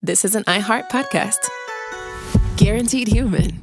this is an iHeart podcast. Guaranteed human.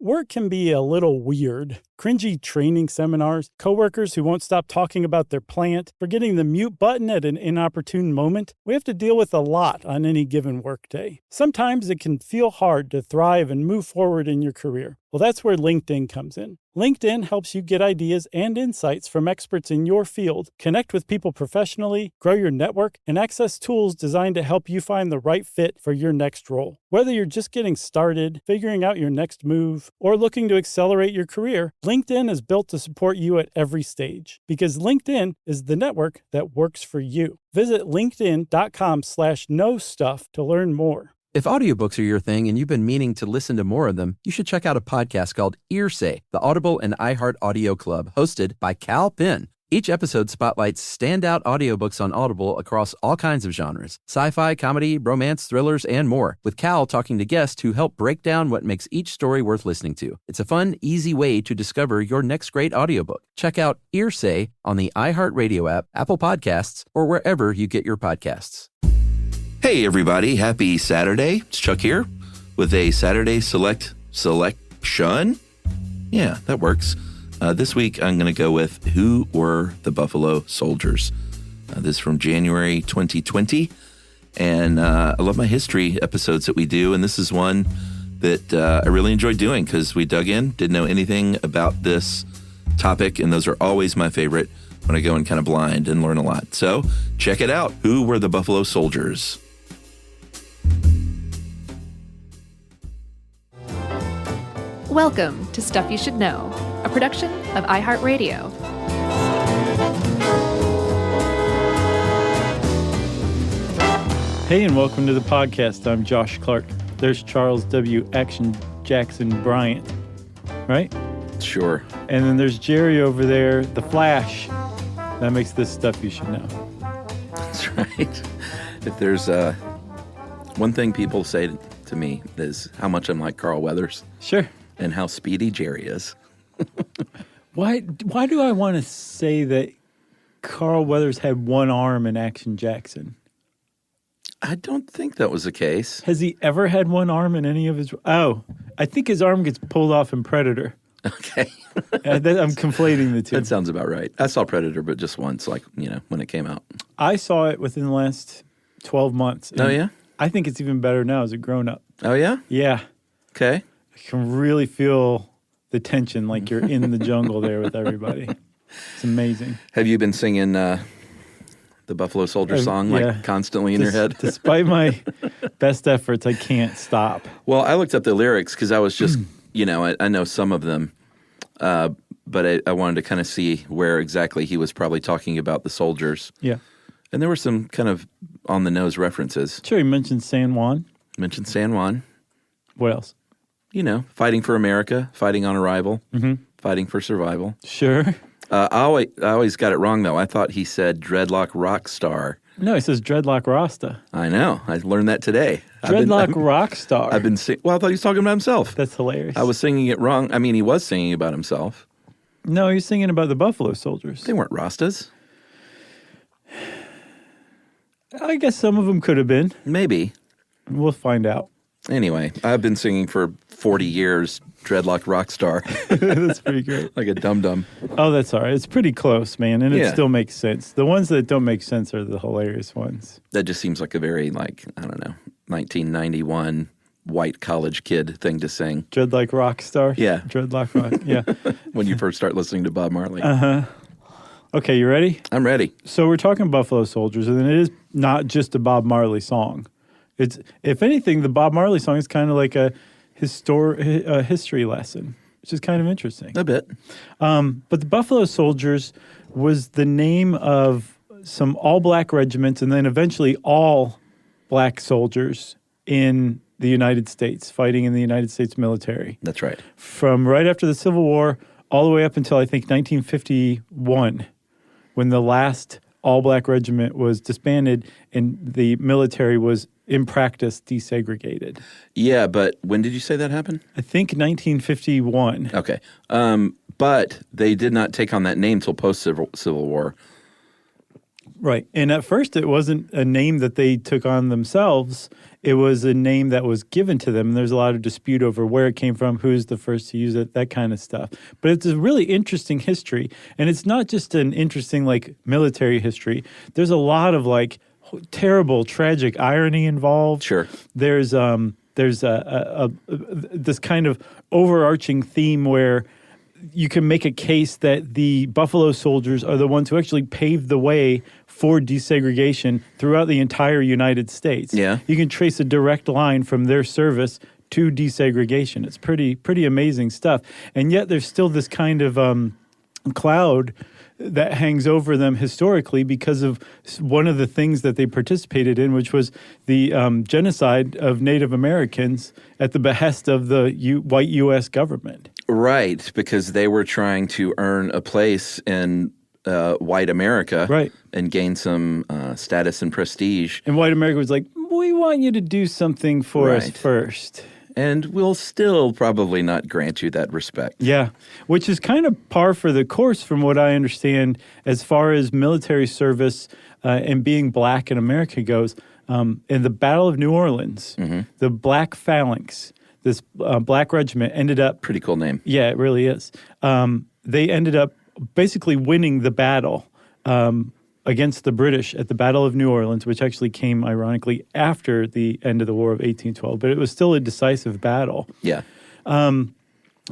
Work can be a little weird. Cringy training seminars, coworkers who won't stop talking about their plant, forgetting the mute button at an inopportune moment. We have to deal with a lot on any given workday. Sometimes it can feel hard to thrive and move forward in your career. Well, that's where LinkedIn comes in. LinkedIn helps you get ideas and insights from experts in your field, connect with people professionally, grow your network, and access tools designed to help you find the right fit for your next role. Whether you're just getting started, figuring out your next move, or looking to accelerate your career, LinkedIn is built to support you at every stage because LinkedIn is the network that works for you. Visit linkedin.com/knowstuff to learn more. If audiobooks are your thing and you've been meaning to listen to more of them, you should check out a podcast called Earsay, the Audible and iHeart Audio Club, hosted by Cal Penn. Each episode spotlights standout audiobooks on Audible across all kinds of genres: sci-fi, comedy, romance, thrillers, and more, with Cal talking to guests who help break down what makes each story worth listening to. It's a fun, easy way to discover your next great audiobook. Check out Earsay on the iHeartRadio app, Apple Podcasts, or wherever you get your podcasts. Hey everybody, happy Saturday. It's Chuck here with a Saturday selection. Yeah, that works. This week I'm going to go with Who Were the Buffalo Soldiers? This is from January 2020. And I love my history episodes that we do. And this is one that I really enjoy doing because we dug in, didn't know anything about this topic. And those are always my favorite when I go in kind of blind and learn a lot. So check it out. Who were the Buffalo Soldiers? Welcome to Stuff You Should Know, a production of iHeartRadio. Hey, and welcome to the podcast. I'm Josh Clark. There's Charles W. Action Jackson Bryant, right? Sure. And then there's Jerry over there, the Flash. That makes this Stuff You Should Know. That's right. If there's one thing people say to me is how much I'm like Carl Weathers. Sure. And how speedy Jerry is. Why do I want to say that Carl Weathers had one arm in Action Jackson? I don't think that was the case. Has he ever had one arm in any of his... Oh, I think his arm gets pulled off in Predator. Okay. I'm conflating the two. That sounds about right. I saw Predator, but just once, when it came out. I saw it within the last 12 months. Oh, yeah? I think it's even better now as a grown-up. Oh, yeah? Yeah. Okay. I can really feel the tension like you're in the jungle there with everybody. It's amazing. Have you been singing the Buffalo Soldier song constantly in your head? Despite my best efforts, I can't stop. Well, I looked up the lyrics because I was just, I know some of them, but I wanted to kind of see where exactly he was probably talking about the soldiers. Yeah. And there were some kind of on-the-nose references. Sure, you mentioned San Juan. Mentioned San Juan. What else? Fighting for America, fighting on arrival, fighting for survival. Sure. I always got it wrong, though. I thought he said dreadlock rock star. No, he says dreadlock Rasta. I know. I learned that today. Dreadlock rock star. I thought he was talking about himself. That's hilarious. I was singing it wrong. I mean, he was singing about himself. No, he's singing about the Buffalo Soldiers. They weren't Rastas. I guess some of them could have been. Maybe. We'll find out. Anyway, I've been singing for 40 years, Dreadlock Rockstar. That's pretty great. Like a dum-dum. Oh, that's all right. It's pretty close, man, and it still makes sense. The ones that don't make sense are the hilarious ones. That just seems like a very, 1991 white college kid thing to sing. Dreadlock Rockstar? Yeah. Dreadlock Rock, yeah. When you first start listening to Bob Marley. Uh-huh. Okay, you ready? I'm ready. So we're talking Buffalo Soldiers, and it is not just a Bob Marley song. It's, if anything, the Bob Marley song is kind of like a history lesson, which is kind of interesting. A bit. But the Buffalo Soldiers was the name of some all-black regiments and then eventually all black soldiers in the United States, fighting in the United States military. That's right. From right after the Civil War all the way up until, I think, 1951, when the last all-black regiment was disbanded and the military was, in practice, desegregated. Yeah, but when did you say that happened? I think 1951. Okay. But they did not take on that name till post-Civil War. Right. And at first, it wasn't a name that they took on themselves. It was a name that was given to them. And there's a lot of dispute over where it came from, who's the first to use it, that kind of stuff. But it's a really interesting history. And it's not just an interesting, like, military history. There's a lot of, like, terrible, tragic irony involved. Sure. There's this kind of overarching theme where you can make a case that the Buffalo Soldiers are the ones who actually paved the way for desegregation throughout the entire United States. Yeah. You can trace a direct line from their service to desegregation. It's pretty amazing stuff. And yet there's still this kind of cloud that hangs over them historically because of one of the things that they participated in, which was the genocide of Native Americans at the behest of the white U.S. government. Right, because they were trying to earn a place in white America, right, and gain some status and prestige. And white America was like, we want you to do something for us first. And we'll still probably not grant you that respect. Yeah, which is kind of par for the course from what I understand as far as military service and being black in America goes. In the Battle of New Orleans, the Black Phalanx, this black regiment ended up... Pretty cool name. Yeah, it really is. They ended up basically winning the battle against the British at the Battle of New Orleans, which actually came, ironically, after the end of the War of 1812. But it was still a decisive battle. Yeah. And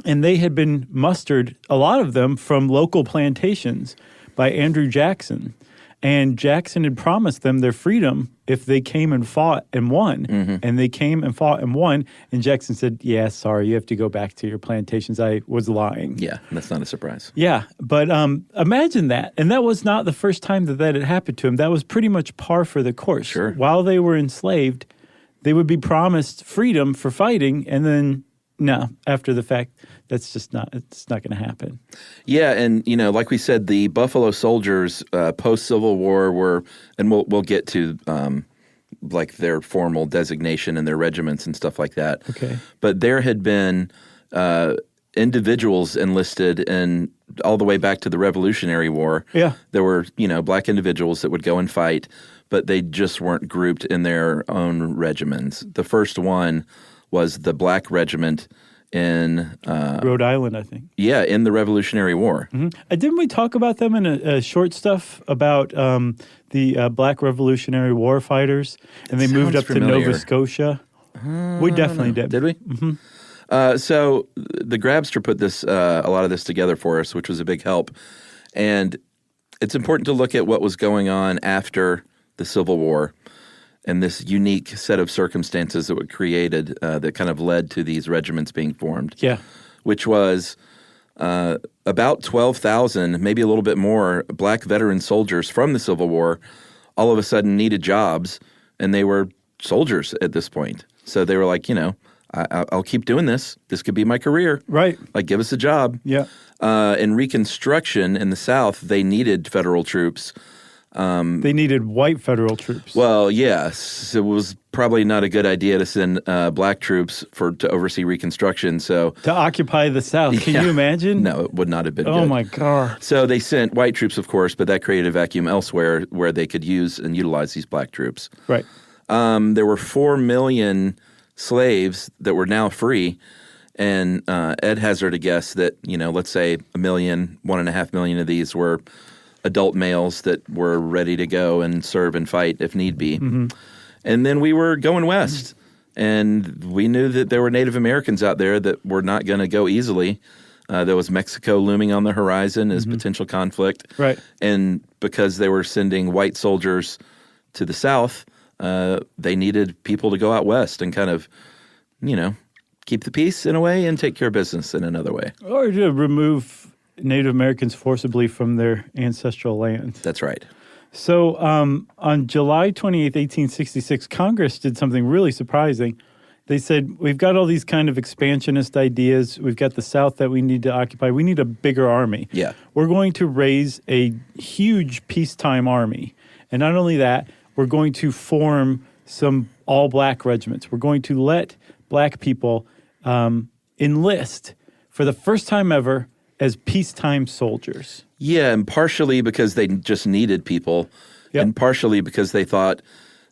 they had been mustered, a lot of them, from local plantations by Andrew Jackson. And Jackson had promised them their freedom if they came and fought and won. And they came and fought and won. And Jackson said, yeah, sorry, you have to go back to your plantations. I was lying. Yeah, that's not a surprise. Yeah, but imagine that. And that was not the first time that had happened to him. That was pretty much par for the course. Sure. While they were enslaved, they would be promised freedom for fighting. And then, no, after the fact, it's not going to happen. Yeah, and like we said, the Buffalo Soldiers post-Civil War were, and we'll get to like their formal designation and their regiments and stuff like that. Okay. But there had been individuals enlisted in all the way back to the Revolutionary War. Yeah. There were, black individuals that would go and fight, but they just weren't grouped in their own regiments. The first one was the Black Regiment in Rhode Island, I think. Yeah, in the Revolutionary War. Didn't we talk about them in a short stuff about the Black Revolutionary War fighters? And they moved up familiar. to Nova Scotia. We definitely did. Did we? So the Grabster put this a lot of this together for us, which was a big help. And it's important to look at what was going on after the Civil War and this unique set of circumstances that were created that kind of led to these regiments being formed. Yeah. Which was about 12,000, maybe a little bit more, black veteran soldiers from the Civil War all of a sudden needed jobs, and they were soldiers at this point. So they were like, I'll keep doing this. This could be my career. Right. Like, give us a job. Yeah. In Reconstruction in the South, they needed federal troops. They needed white federal troops. Well, yes. It was probably not a good idea to send black troops to oversee Reconstruction. So to occupy the South. Can you imagine? No, it would not have been good. Oh, my God. So they sent white troops, of course, but that created a vacuum elsewhere where they could use and utilize these black troops. Right. There were 4 million slaves that were now free. And Ed hazarded a guess that, let's say 1.5 million of these were adult males that were ready to go and serve and fight if need be. And then we were going west, and we knew that there were Native Americans out there that were not going to go easily. There was Mexico looming on the horizon as potential conflict. Right. And because they were sending white soldiers to the South, they needed people to go out west and kind of, keep the peace in a way and take care of business in another way. Or to remove Native Americans forcibly from their ancestral land. That's right. So on July 28th, 1866, Congress did something really surprising. They said, we've got all these kind of expansionist ideas. We've got the South that we need to occupy. We need a bigger army. Yeah. We're going to raise a huge peacetime army. And not only that, we're going to form some all-black regiments. We're going to let black people enlist for the first time ever as peacetime soldiers. Yeah, and partially because they just needed people, Yep. And partially because they thought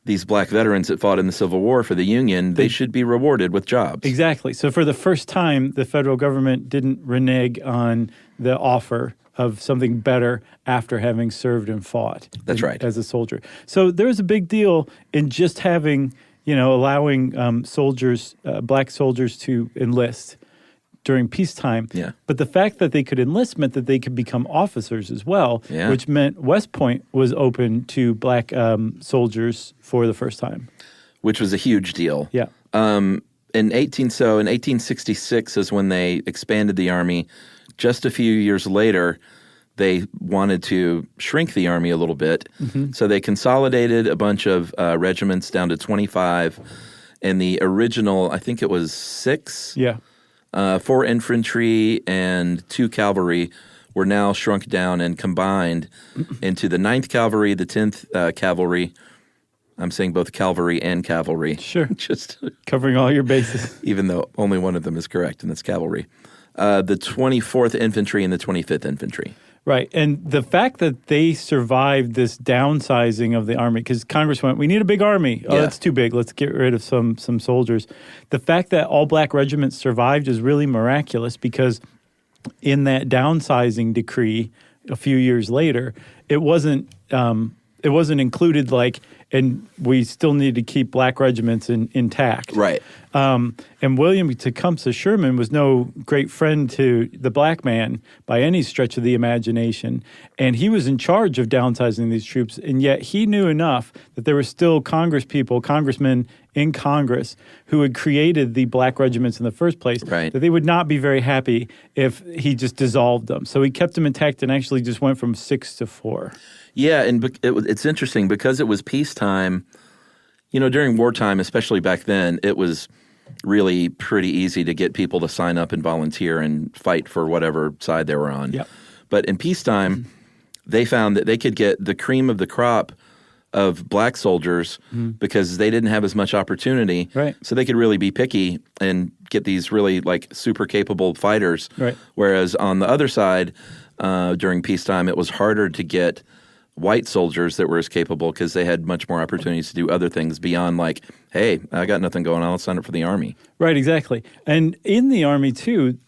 these black veterans that fought in the Civil War for the Union, they should be rewarded with jobs. Exactly. So for the first time, the federal government didn't renege on the offer of something better after having served and fought. That's right. As a soldier. So there was a big deal in just having, allowing soldiers, black soldiers to enlist during peacetime. Yeah. But the fact that they could enlist meant that they could become officers as well, Yeah. which meant West Point was open to black soldiers for the first time. Which was a huge deal. Yeah. In 1866 is when they expanded the Army. Just a few years later, they wanted to shrink the Army a little bit. Mm-hmm. So they consolidated a bunch of regiments down to 25. And the original, I think it was 6, Yeah. 4 infantry and 2 cavalry were now shrunk down and combined into the 9th Cavalry, the 10th Cavalry. I'm saying both cavalry and cavalry. Sure. Just Covering all your bases. even though only one of them is correct, and that's cavalry. The 24th Infantry and the 25th Infantry. Right. And the fact that they survived this downsizing of the Army, because Congress went, we need a big Army. Oh, Yeah. that's too big. Let's get rid of some soldiers. The fact that all black regiments survived is really miraculous because in that downsizing decree a few years later, it wasn't included and we still need to keep black regiments intact. Right. And William Tecumseh Sherman was no great friend to the black man by any stretch of the imagination. And he was in charge of downsizing these troops. And yet he knew enough that there were still congressmen in Congress who had created the black regiments in the first place, Right. that they would not be very happy if he just dissolved them. So he kept them intact and actually just went from 6 to 4. Yeah, and it's interesting because it was peacetime. During wartime, especially back then, it was really pretty easy to get people to sign up and volunteer and fight for whatever side they were on. Yep. But in peacetime, they found that they could get the cream of the crop of black soldiers because they didn't have as much opportunity. Right. So they could really be picky and get these really super capable fighters. Right. Whereas on the other side, during peacetime, it was harder to get white soldiers that were as capable because they had much more opportunities to do other things beyond hey, I got nothing going on, let's sign up for the Army. Right, exactly. And in the Army, too,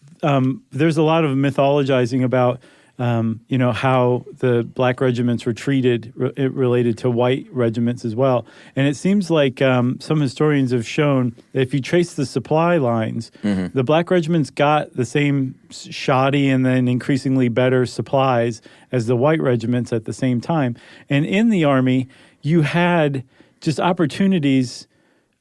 there's a lot of mythologizing about, how the black regiments were treated related to white regiments as well. And it seems like some historians have shown that if you trace the supply lines, the black regiments got the same shoddy and then increasingly better supplies as the white regiments at the same time. And in the Army, you had just opportunities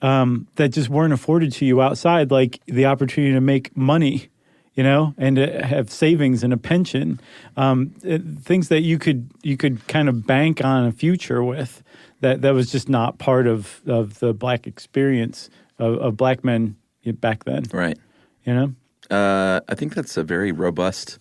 that just weren't afforded to you outside, like the opportunity to make money, and to have savings and a pension, things that you could kind of bank on a future with. That was just not part of the black experience of black men back then. Right. I think that's a very robust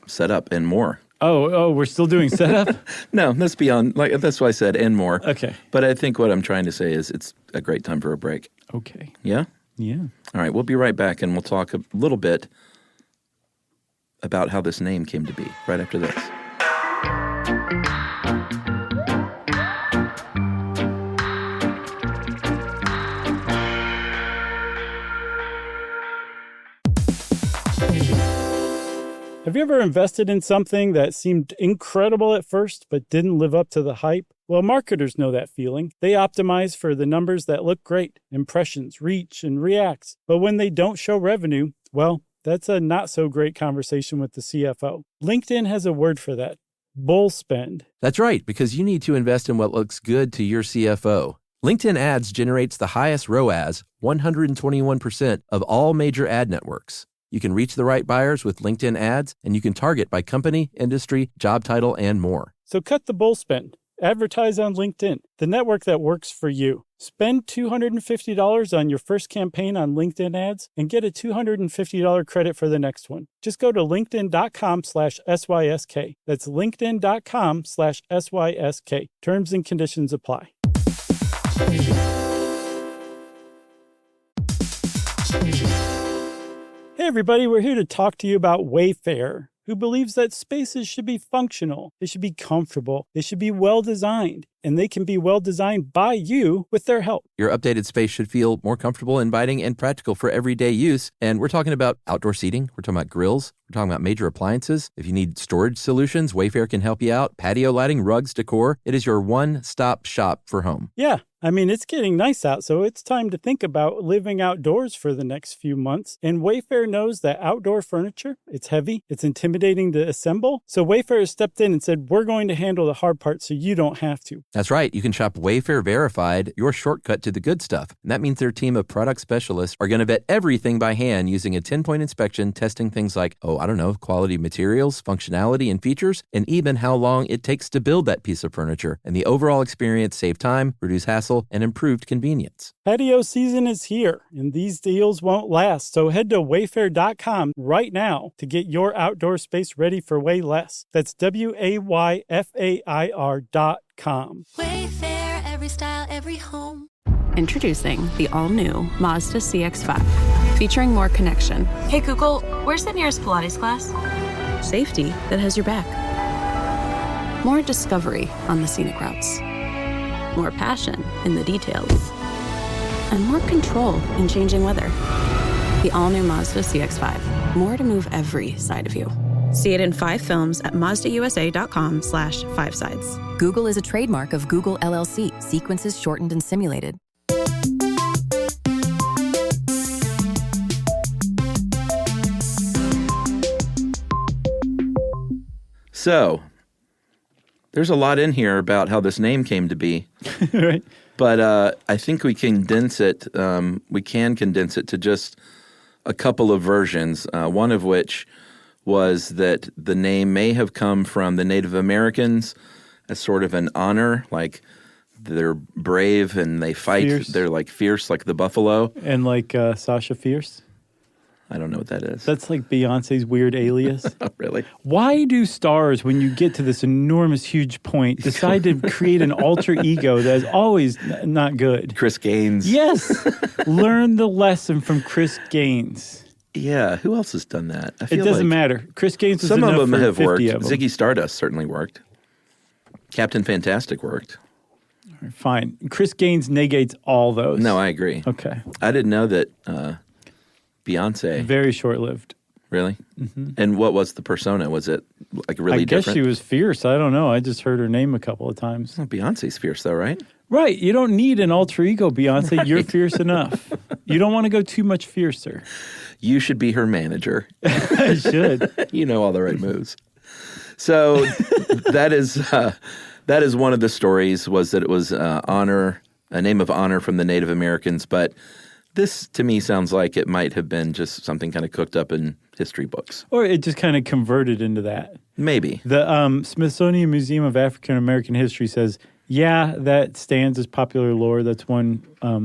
setup and more. Oh, we're still doing setup? No, that's beyond, that's why I said and more. Okay. But I think what I'm trying to say is it's a great time for a break. Okay. Yeah? Yeah. All right, we'll be right back and we'll talk a little bit about how this name came to be right after this. Have you ever invested in something that seemed incredible at first but didn't live up to the hype? Well, marketers know that feeling. They optimize for the numbers that look great, impressions, reach, and reacts. But when they don't show revenue, well, that's a not so great conversation with the CFO. LinkedIn has a word for that: bull spend. That's right, because you need to invest in what looks good to your CFO. LinkedIn Ads generates the highest ROAS, 121% of all major ad networks. You can reach the right buyers with LinkedIn Ads, and you can target by company, industry, job title, and more. So cut the bull spend. Advertise on LinkedIn, the network that works for you. Spend $250 on your first campaign on LinkedIn Ads and get a $250 credit for the next one. Just go to linkedin.com/SYSK. That's linkedin.com/SYSK. Terms and conditions apply. Hey everybody, we're here to talk to you about Wayfair. who believes that spaces should be functional, they should be comfortable, they should be well-designed, and they can be well-designed by you with their help. Your updated space should feel more comfortable, inviting, and practical for everyday use. And we're talking about outdoor seating. We're talking about grills. We're talking about major appliances. If you need storage solutions, Wayfair can help you out. Patio lighting, rugs, decor. It is your one-stop shop for home. Yeah, I mean, it's getting nice out, so it's time to think about living outdoors for the next few months. And Wayfair knows that outdoor furniture, it's heavy, it's intimidating to assemble. So Wayfair has stepped in and said, we're going to handle the hard part so you don't have to. That's right. You can shop Wayfair Verified, your shortcut to the good stuff. And that means their team of product specialists are going to vet everything by hand using a 10-point inspection, testing things like, quality materials, functionality, and features, and even how long it takes to build that piece of furniture. And the overall experience save time, reduce hassle, and improved convenience. Patio season is here, and these deals won't last. So head to wayfair.com right now to get your outdoor space ready for way less. That's WAYFAIR.com. Wayfair, every style, every home. Introducing the all-new Mazda CX-5, featuring more connection. Hey Google, where's the nearest Pilates class? Safety that has your back. More discovery on the scenic routes. More passion in the details. And more control in changing weather. The all-new Mazda CX-5. More to move every side of you. See it in 5 films at MazdaUSA.com/5sides. Google is a trademark of Google LLC. Sequences shortened and simulated. So, there's a lot in here about how this name came to be. Right. But I think we can condense it to just a couple of versions, one of which was that the name may have come from the Native Americans as sort of an honor, like they're brave and they fight. Fierce. They're like fierce, like the buffalo. And like Sasha Fierce. I don't know what that is. That's like Beyonce's weird alias. Oh, really? Why do stars, when you get to this enormous, huge point, decide to create an alter ego that is always not good? Chris Gaines. Yes. Learn the lesson from Chris Gaines. Yeah. Who else has done that? I It feel doesn't like matter. Chris Gaines was some enough of them for have 50 worked. of them. Ziggy Stardust certainly worked. Captain Fantastic worked. Fine. Chris Gaines negates all those. No, I agree. Okay. I didn't know that Beyonce. Very short-lived. Really? Mm-hmm. And what was the persona? Was it like really I guess different? she was fierce. I don't know. I just heard her name a couple of times. Well, Beyonce's fierce though, right? Right. You don't need an alter ego, Beyonce. Right. You're fierce enough. You don't want to go too much fiercer. You should be her manager. I should. You know all the right moves. So that is one of the stories, was that it was a name of honor from the Native Americans. But this, to me, sounds like it might have been just something kind of cooked up in history books. Or it just kind of converted into that. Maybe. The Smithsonian Museum of African American History says, yeah, that stands as popular lore. That's one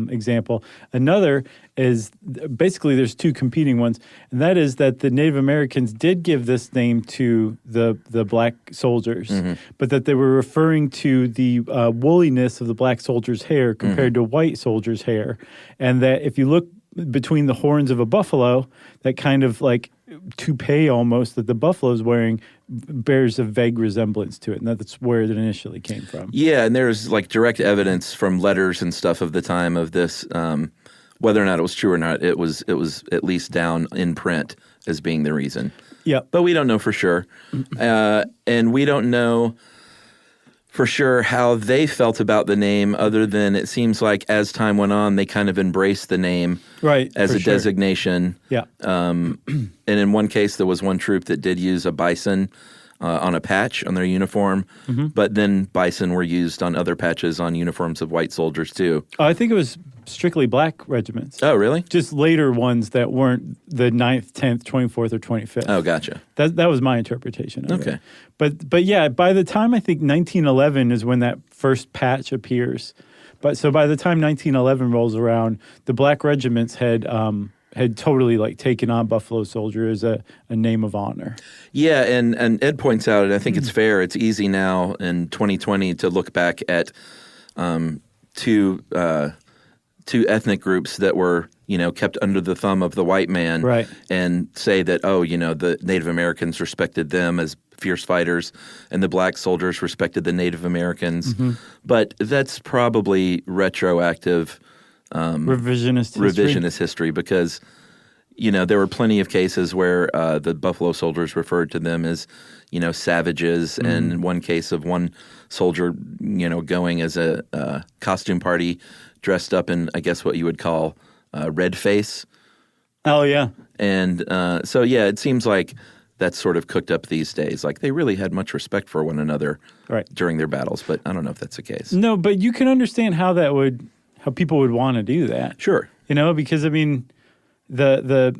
example. Another is basically there's 2 competing ones, and that is that the Native Americans did give this name to the black soldiers, but that they were referring to the woolliness of the black soldiers' hair compared to white soldiers' hair, and that if you look between the horns of a buffalo, that kind of like toupee almost that the buffalo's wearing bears a vague resemblance to it, and that's where it initially came from. Yeah, and there's like direct evidence from letters and stuff of the time of this, whether or not it was true or not. It was at least down in print as being the reason. Yeah, but we don't know for sure, and we don't know for sure how they felt about the name, other than it seems like as time went on, they kind of embraced the name as a designation. Yeah. And in one case, there was one troop that did use a bison on a patch on their uniform, but then bison were used on other patches on uniforms of white soldiers too. I think it was strictly black regiments. Oh, really? Just later ones that weren't the 9th, 10th, 24th, or 25th. Oh, gotcha. That was my interpretation of it. Okay. But yeah, by the time I think 1911 is when that first patch appears. But so by the time 1911 rolls around, the black regiments had totally like taken on Buffalo Soldier as a name of honor. Yeah, and Ed points out, and I think it's fair, it's easy now in 2020 to look back at two two ethnic groups that were, kept under the thumb of the white man, right, and say that, the Native Americans respected them as fierce fighters and the black soldiers respected the Native Americans. Mm-hmm. But that's probably retroactive revisionist history because, there were plenty of cases where the Buffalo Soldiers referred to them as, savages. Mm-hmm. And one case of one soldier, going as a costume party dressed up in, I guess, what you would call red face. Oh, yeah. And so, it seems like that's sort of cooked up these days. Like they really had much respect for one another during their battles, but I don't know if that's the case. No, but you can understand how people would want to do that. Sure. Because I mean, the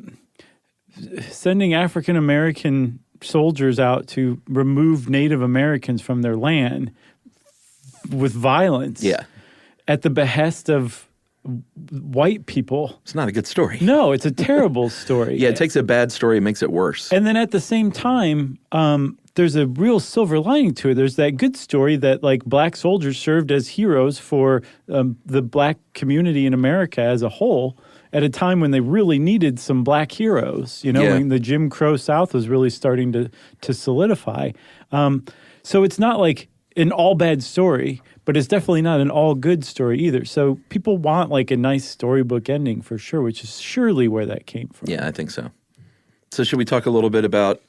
sending African American soldiers out to remove Native Americans from their land with violence, at the behest of white people. It's not a good story. No, it's a terrible story. It takes a bad story and makes it worse. And then at the same time, there's a real silver lining to it. There's that good story that like black soldiers served as heroes for the black community in America as a whole at a time when they really needed some black heroes, when the Jim Crow South was really starting to solidify. So it's not like an all bad story, but it's definitely not an all good story either. So people want like a nice storybook ending for sure, which is surely where that came from. Yeah, I think so. So should we talk a little bit about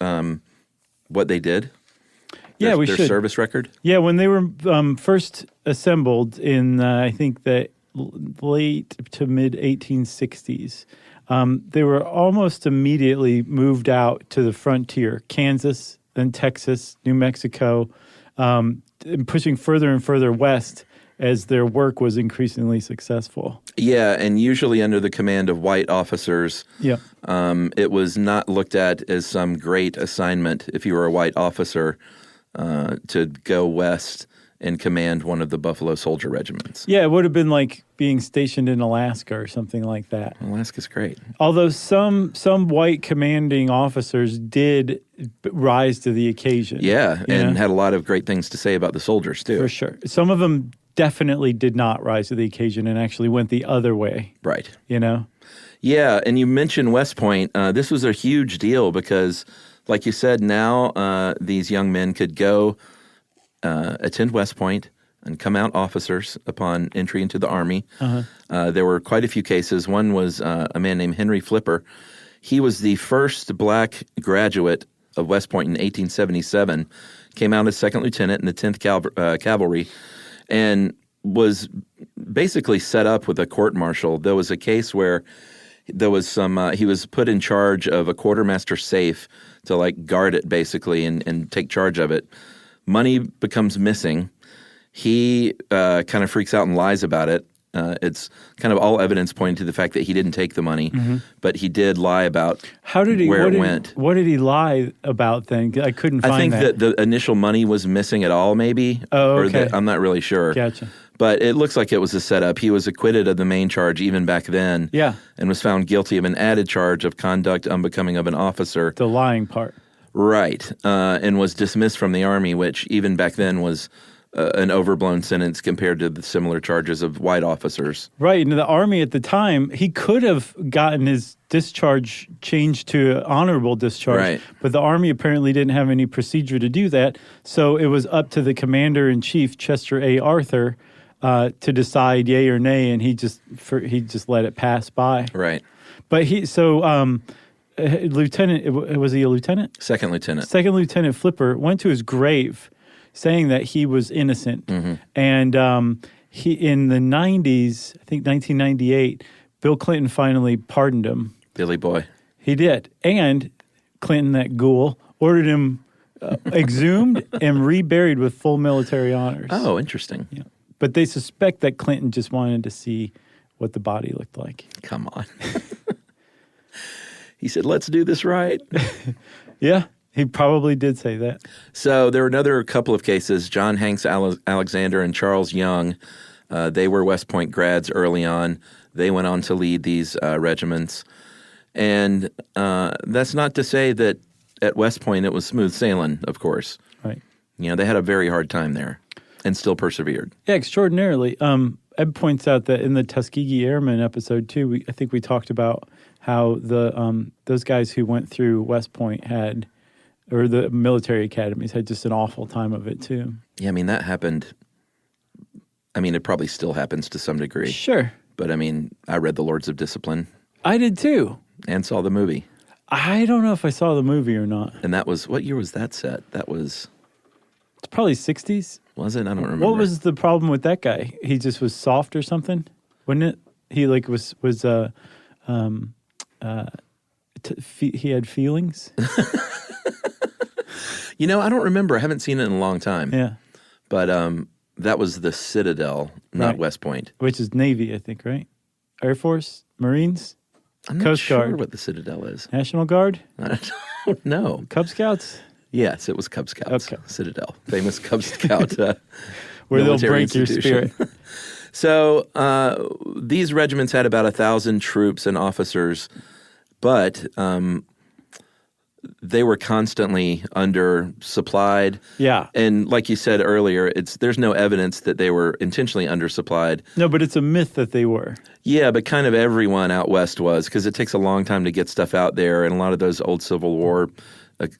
what they did? Yeah, we their should. Service record? Yeah, when they were first assembled in, I think, the late to mid 1860s, they were almost immediately moved out to the frontier, Kansas, then Texas, New Mexico, and pushing further and further west as their work was increasingly successful. Yeah, and usually under the command of white officers. Yeah. It was not looked at as some great assignment if you were a white officer to go west and command one of the Buffalo Soldier regiments. Yeah, it would have been like being stationed in Alaska or something like that. Alaska's great. Although some white commanding officers did rise to the occasion. Yeah, and had a lot of great things to say about the soldiers, too. For sure. Some of them definitely did not rise to the occasion and actually went the other way. Right. Yeah, and you mentioned West Point. This was a huge deal because, like you said, now these young men could go attend West Point and come out officers upon entry into the Army. There were quite a few cases. One was a man named Henry Flipper. He was the first black graduate of West Point in 1877, came out as second lieutenant in the 10th Cavalry, and was basically set up with a court-martial. There was a case where there was he was put in charge of a quartermaster safe to like guard it basically and take charge of it. Money becomes missing. He kind of freaks out and lies about it. It's kind of all evidence pointing to the fact that he didn't take the money, but he did lie about where it went. What did he lie about then? I couldn't find that. I think that the initial money was missing at all, maybe. Oh, okay. I'm not really sure. Gotcha. But it looks like it was a setup. He was acquitted of the main charge even back then. Yeah. And was found guilty of an added charge of conduct unbecoming of an officer. The lying part. Right. And was dismissed from the Army, which even back then was an overblown sentence compared to the similar charges of white officers. Right. And the Army at the time, he could have gotten his discharge changed to honorable discharge. Right. But the Army apparently didn't have any procedure to do that. So it was up to the Commander-in-Chief, Chester A. Arthur, to decide yay or nay, and he just let it pass by. Right. But Lieutenant, was he a lieutenant? Second lieutenant. Second Lieutenant Flipper went to his grave saying that he was innocent. And he in the 90s, I think 1998, Bill Clinton finally pardoned him. Billy boy. He did. And Clinton, that ghoul, ordered him exhumed and reburied with full military honors. Oh, interesting. Yeah. But they suspect that Clinton just wanted to see what the body looked like. Come on. He said, let's do this right. Yeah, he probably did say that. So there were another couple of cases, John Hanks Alexander and Charles Young. They were West Point grads early on. They went on to lead these regiments. And that's not to say that at West Point it was smooth sailing, of course. Right. They had a very hard time there and still persevered. Yeah, extraordinarily. Ed points out that in the Tuskegee Airmen episode too, I think we talked about how those guys who went through West Point or the military academies had just an awful time of it too. Yeah, I mean, that happened. I mean, it probably still happens to some degree. Sure. But I mean, I read The Lords of Discipline. I did too. And saw the movie. I don't know if I saw the movie or not. And that was, what year was that set? That was... It's probably 60s. Was it? I don't remember. What was the problem with that guy? He just was soft or something? Wouldn't it? He like was he had feelings? You know, I don't remember. I haven't seen it in a long time. Yeah. But that was the Citadel, not Right. West Point. Which is Navy, I think, right? Air Force? Marines? I'm not Coast sure Guard. what the Citadel is. National Guard? I don't know. Cub Scouts? Yes, it was Cub Scouts. Okay. Citadel. Famous Cub Scout Where they'll military break your institution. spirit. So these regiments had about 1,000 troops and officers, but they were constantly undersupplied. Yeah. And like you said earlier, there's no evidence that they were intentionally undersupplied. No, but it's a myth that they were. Yeah, but kind of everyone out west was, because it takes a long time to get stuff out there, and a lot of those old Civil War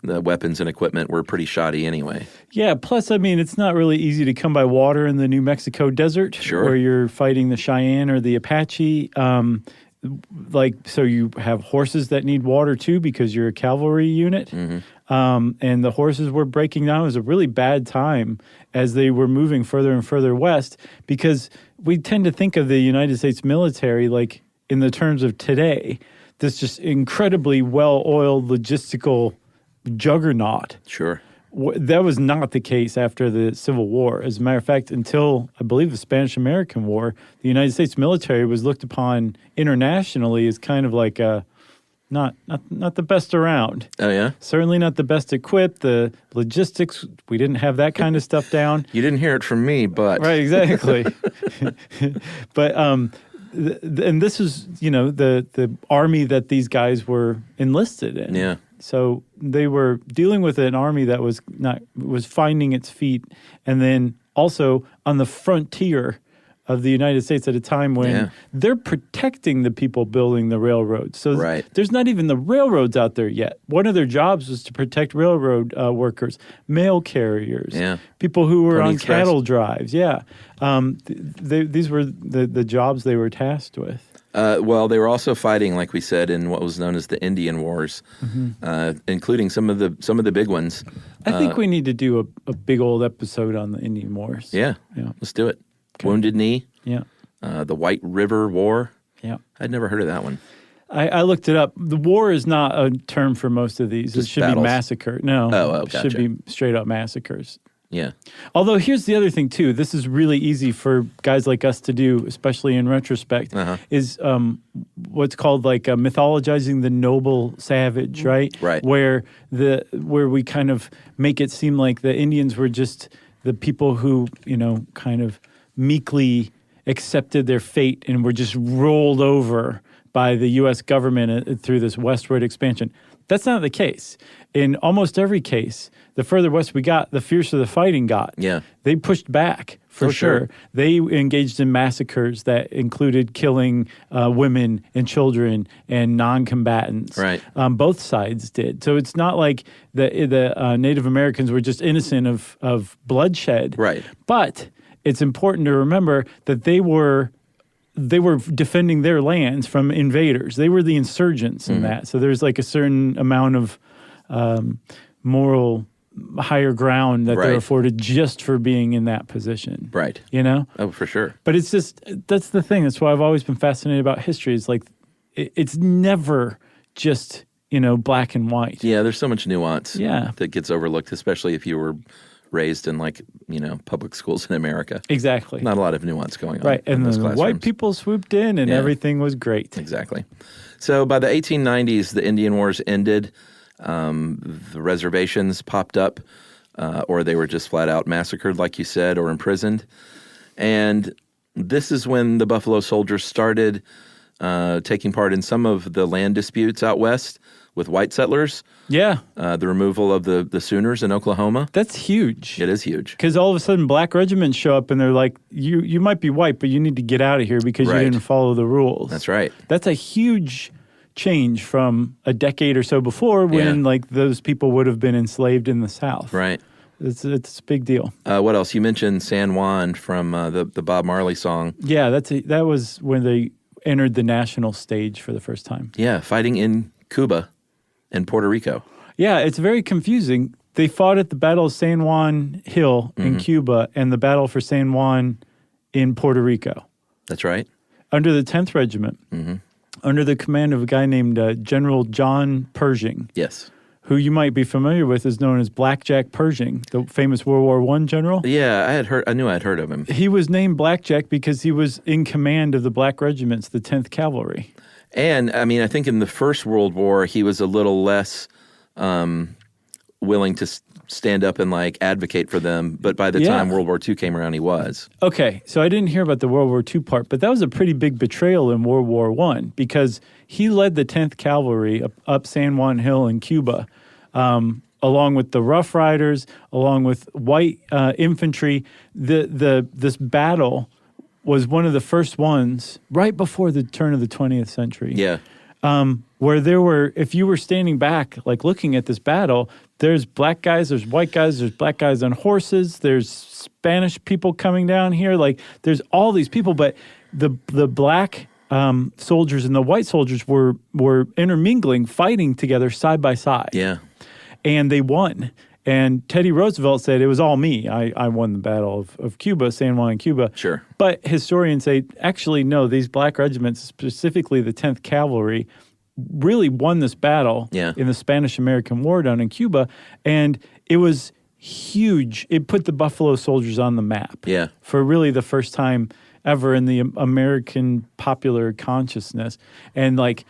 weapons and equipment were pretty shoddy anyway. Yeah, plus, I mean, it's not really easy to come by water in the New Mexico desert where you're fighting the Cheyenne or the Apache. So you have horses that need water too because you're a cavalry unit. Mm-hmm. And the horses were breaking down. It was a really bad time as they were moving further and further west, because we tend to think of the United States military like in the terms of today, this just incredibly well-oiled logistical juggernaut. Sure. That was not the case after the Civil War. As a matter of fact, until I believe the Spanish-American War, the United States military was looked upon internationally as kind of like not the best around. Oh, yeah? Certainly not the best equipped. The logistics, we didn't have that kind of stuff down. You didn't hear it from me, but... Right, exactly. But and this is, the army that these guys were enlisted in. Yeah. So they were dealing with an army that was finding its feet, and then also on the frontier of the United States at a time when they're protecting the people building the railroads. So there's not even the railroads out there yet. One of their jobs was to protect railroad workers, mail carriers, people who were Pony on Express. cattle drives. Yeah, these were the jobs they were tasked with. Well, they were also fighting, like we said, in what was known as the Indian Wars, including some of the big ones. I think we need to do a big old episode on the Indian Wars. Yeah, let's do it. Okay. Wounded Knee. Yeah. The White River War. Yeah. I'd never heard of that one. I looked it up. The war is not a term for most of these. Just it should battles. be massacre. No, it should be straight up massacres. Yeah. Although here's the other thing too. This is really easy for guys like us to do, especially in retrospect, is what's called like mythologizing the noble savage, right? Right. Where we kind of make it seem like the Indians were just the people who, kind of meekly accepted their fate and were just rolled over by the U.S. government through this westward expansion. That's not the case. In almost every case, the further west we got, the fiercer the fighting got. Yeah. They pushed back, for sure. They engaged in massacres that included killing women and children and non-combatants. Right. Both sides did. So it's not like the Native Americans were just innocent of bloodshed. Right. But it's important to remember that they were defending their lands from invaders. They were the insurgents in that. So there's like a certain amount of moral higher ground that they're afforded just for being in that position. Right. Oh, for sure. But it's just, that's the thing. That's why I've always been fascinated about history. It's like, it's never just, black and white. Yeah, there's so much nuance that gets overlooked, especially if you were raised in public schools in America. Exactly. Not a lot of nuance going on. Right. And those then the white people swooped in and everything was great. Exactly. So by the 1890s, the Indian Wars ended. The reservations popped up, or they were just flat out massacred, like you said, or imprisoned. And this is when the Buffalo Soldiers started taking part in some of the land disputes out west with white settlers. Yeah. The removal of the Sooners in Oklahoma. That's huge. It is huge. Because all of a sudden black regiments show up and they're like, you might be white, but you need to get out of here because Right. you didn't follow the rules. That's right. That's a huge change from a decade or so before when like those people would have been enslaved in the South. Right. It's a big deal. What else? You mentioned San Juan from the Bob Marley song. Yeah, that was when they entered the national stage for the first time. Yeah, fighting in Cuba and Puerto Rico. Yeah, it's very confusing. They fought at the Battle of San Juan Hill in Cuba and the Battle for San Juan in Puerto Rico. That's right. Under the 10th Regiment, under the command of a guy named General John Pershing. Yes. Who you might be familiar with is known as Blackjack Pershing, the famous World War I general. Yeah, I knew I'd heard of him. He was named Blackjack because he was in command of the Black Regiments, the 10th Cavalry. And, I mean, I think in the First World War, he was a little less willing to stand up and, like, advocate for them. But by the time World War II came around, he was. Okay, so I didn't hear about the World War II part, but that was a pretty big betrayal in World War I because he led the 10th Cavalry up San Juan Hill in Cuba, along with the Rough Riders, along with white infantry. This battle was one of the first ones right before the turn of the 20th century. Yeah. Where there were, if you were standing back, like looking at this battle, there's black guys, there's white guys, there's black guys on horses, there's Spanish people coming down here. Like there's all these people, but the black soldiers and the white soldiers were intermingling, fighting together side by side. Yeah. And they won. And Teddy Roosevelt said, it was all me. I won the Battle of Cuba, San Juan, Cuba. Sure. But historians say, actually, no, these black regiments, specifically the 10th Cavalry, really won this battle in the Spanish-American War down in Cuba. And it was huge. It put the Buffalo Soldiers on the map for really the first time ever in the American popular consciousness. And like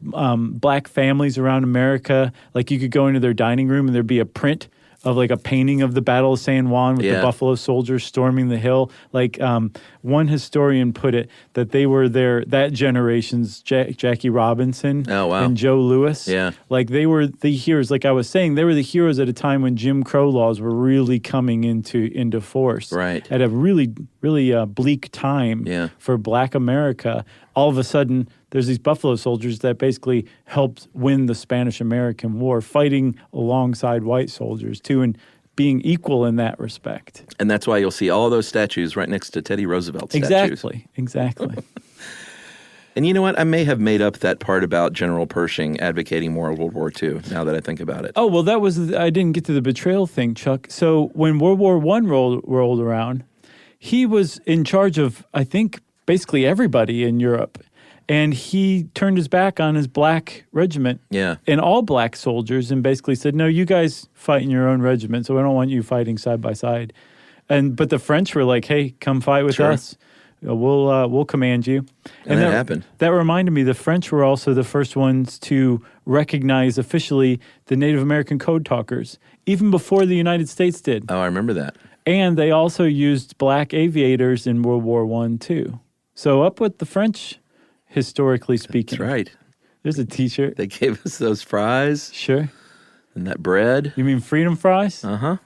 black families around America, like you could go into their dining room and there'd be a print of like a painting of the Battle of San Juan with the Buffalo Soldiers storming the hill. Like one historian put it that they were that generation's Jackie Robinson and Joe Louis. Yeah. Like they were the heroes. Like I was saying, they were the heroes at a time when Jim Crow laws were really coming into force. Right. At a really, really bleak time for Black America. All of a sudden, there's these Buffalo Soldiers that basically helped win the Spanish-American War, fighting alongside white soldiers, too, and being equal in that respect. And that's why you'll see all those statues right next to Teddy Roosevelt statues. Exactly. And you know what? I may have made up that part about General Pershing advocating more World War II, now that I think about it. Oh, well, I didn't get to the betrayal thing, Chuck. So when World War I rolled around, he was in charge of, I think, basically everybody in Europe. And he turned his back on his black regiment and all black soldiers and basically said, no, you guys fight in your own regiment, so I don't want you fighting side by side. But the French were like, hey, come fight with us. We'll command you. And that happened. That reminded me, the French were also the first ones to recognize officially the Native American code talkers, even before the United States did. Oh, I remember that. And they also used black aviators in World War I, too. So up with the French, historically speaking. That's right. There's a T-shirt. They gave us those fries. Sure. And that bread. You mean freedom fries? Uh-huh.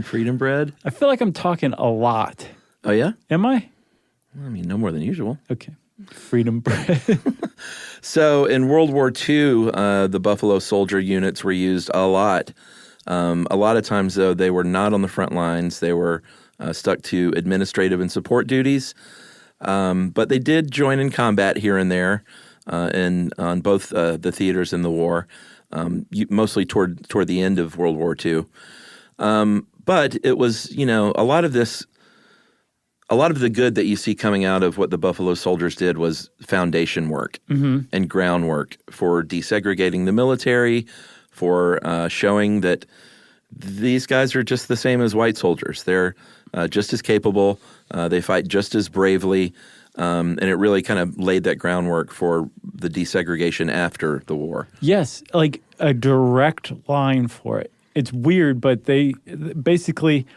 Freedom bread. I feel like I'm talking a lot. Oh, yeah? Am I? I mean, no more than usual. Okay. Freedom bread. So in World War II, the Buffalo Soldier units were used a lot. A lot of times, though, they were not on the front lines. They were stuck to administrative and support duties. But they did join in combat here and there on both the theaters in the war, mostly toward the end of World War II. But it was, a lot of the good that you see coming out of what the Buffalo Soldiers did was foundation work and groundwork for desegregating the military, for showing that these guys are just the same as white soldiers. They're just as capable. They fight just as bravely. And it really kind of laid that groundwork for the desegregation after the war. Yes, like a direct line for it. It's weird, but they basically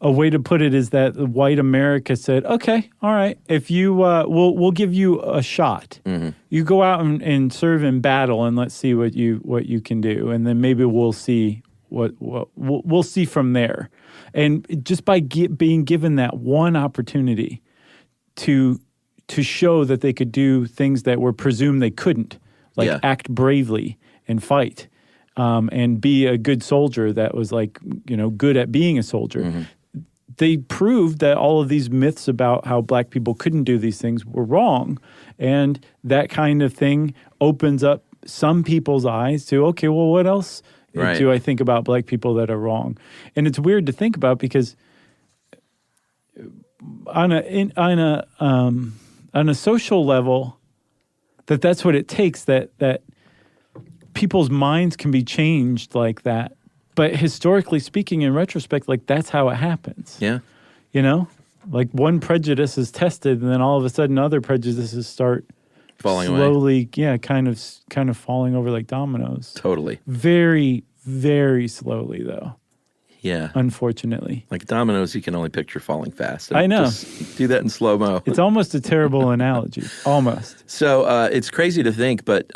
a way to put it is that white America said, okay, all right, if you, we'll give you a shot. Mm-hmm. You go out and serve in battle, and let's see what you can do, and then maybe we'll see what we'll see from there. And just by being given that one opportunity to show that they could do things that were presumed they couldn't, like act bravely and fight, and be a good soldier that was like, good at being a soldier. Mm-hmm. They proved that all of these myths about how black people couldn't do these things were wrong. And that kind of thing opens up some people's eyes to, okay, well, what else do I think about black people that are wrong? And it's weird to think about because on a social level, that's what it takes, that people's minds can be changed like that. But historically speaking, in retrospect, like that's how it happens. Yeah. Like one prejudice is tested, and then all of a sudden other prejudices start falling slowly, away. kind of falling over like dominoes. Totally. Very, very slowly, though. Yeah. Unfortunately. Like dominoes, you can only picture falling fast. I know. Just do that in slow-mo. It's almost a terrible analogy. Almost. So it's crazy to think, but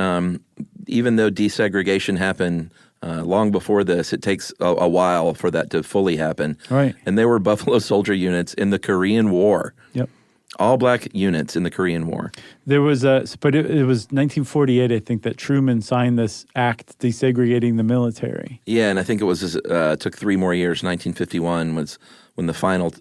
even though desegregation happened long before this, it takes a while for that to fully happen. Right. And there were Buffalo Soldier units in the Korean War. Yep. All black units in the Korean War. There was but it was 1948, I think, that Truman signed this act desegregating the military. Yeah, and I think it was took 3 more years. 1951 was when the final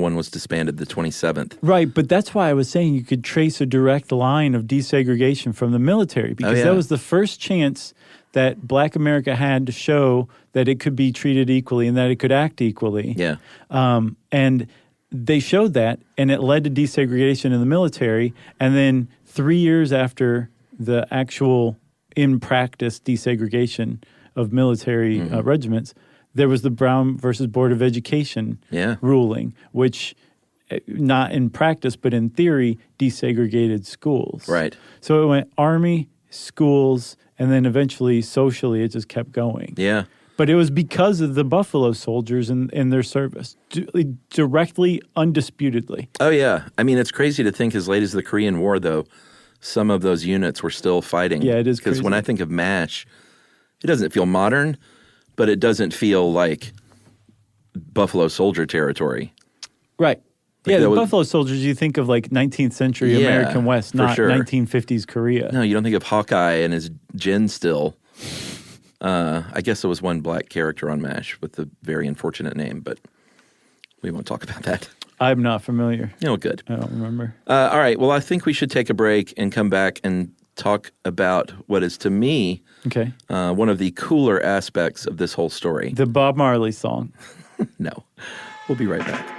one was disbanded, the 27th. Right, but that's why I was saying you could trace a direct line of desegregation from the military, because that was the first chance that black America had to show that it could be treated equally and that it could act equally. Yeah. And they showed that, and it led to desegregation in the military. And then 3 years after the actual in-practice desegregation of military regiments, there was the Brown versus Board of Education ruling, which not in practice but in theory desegregated schools. Right. So it went Army, schools, and then eventually socially it just kept going. Yeah. But it was because of the Buffalo Soldiers and their service, directly, undisputedly. Oh, yeah. I mean, it's crazy to think as late as the Korean War, though, some of those units were still fighting. Yeah, it is because crazy. when I think of MASH, it doesn't feel modern, but it doesn't feel like Buffalo Soldier territory. Right. Like yeah, the Buffalo Soldiers, you think of like 19th century American West, not 1950s Korea. No, you don't think of Hawkeye and his gin still. I guess there was one black character on MASH with the very unfortunate name, but we won't talk about that. I'm not familiar. Good. I don't remember. All right. Well, I think we should take a break and come back and talk about what is, to me, one of the cooler aspects of this whole story. The Bob Marley song. No. We'll be right back.